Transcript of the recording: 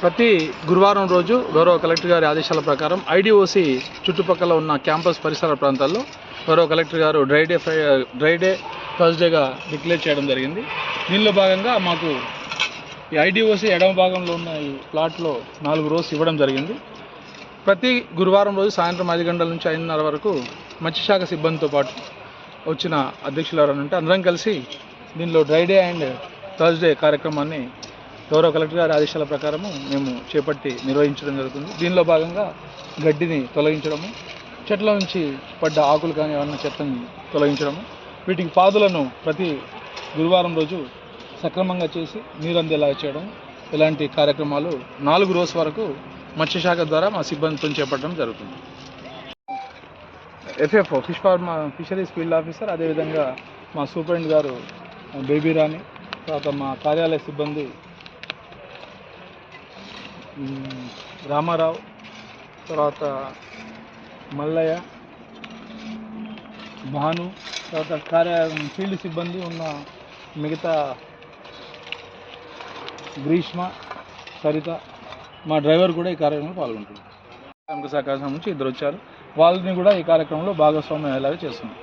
ప్రతి గురువారం రోజు గౌరవ కలెక్టర్ గారి ఆదేశాల ప్రకారం ఐడిఓసి చుట్టుపక్కల ఉన్న క్యాంపస్ పరిసర ప్రాంతాల్లో గౌరవ కలెక్టర్ గారు డ్రై డే థర్స్డేగా డిక్లేర్ చేయడం జరిగింది. దీనిలో భాగంగా మాకు ఈ ఐడిఓసి ఎడమ భాగంలో ఉన్న ఈ ప్లాట్లో 4 రోజు ఇవ్వడం జరిగింది. ప్రతి గురువారం రోజు సాయంత్రం 5 గంటల నుంచి 5:30 వరకు మత్స్యశాఖ సిబ్బందితో పాటు వచ్చిన అధ్యక్షులు ఎవరంటే అందరం కలిసి దీనిలో డ్రై డే అండ్ థర్స్డే కార్యక్రమాన్ని గౌరవ కలెక్టర్ గారి ఆదేశాల ప్రకారము మేము చేపట్టి నిర్వహించడం జరుగుతుంది. దీనిలో భాగంగా గడ్డిని తొలగించడము, చెట్ల నుంచి పడ్డ ఆకులు కానీ ఏమన్నా చెత్తని తొలగించడము, వీటికి పాదులను ప్రతి గురువారం రోజు సక్రమంగా చేసి నీరు అందేలాగా చేయడం, ఇలాంటి కార్యక్రమాలు 4 రోజుల వరకు మత్స్యశాఖ ద్వారా మా సిబ్బందితో చేపట్టడం జరుగుతుంది. ఎఫ్ఎఫ్ఓ ఫిషరీస్ ఫీల్డ్ ఆఫీసర్, అదేవిధంగా మా సూపరింటెండెంట్ గారు బేబీ రాణి, తర్వాత మా కార్యాలయ సిబ్బంది రామారావు, తర్వాత మల్లయ్య, భాను, తర్వాత ఫీల్డ్ సిబ్బంది ఉన్న మిగతా గ్రీష్మ, సరిత, మా డ్రైవర్ కూడా ఈ కార్యక్రమంలో పాల్గొంటున్నారు. శాఖ నుంచి 2 వచ్చారు. వాళ్ళని కూడా ఈ కార్యక్రమంలో భాగస్వామ్యం అయ్యేలాగా చేస్తున్నాం.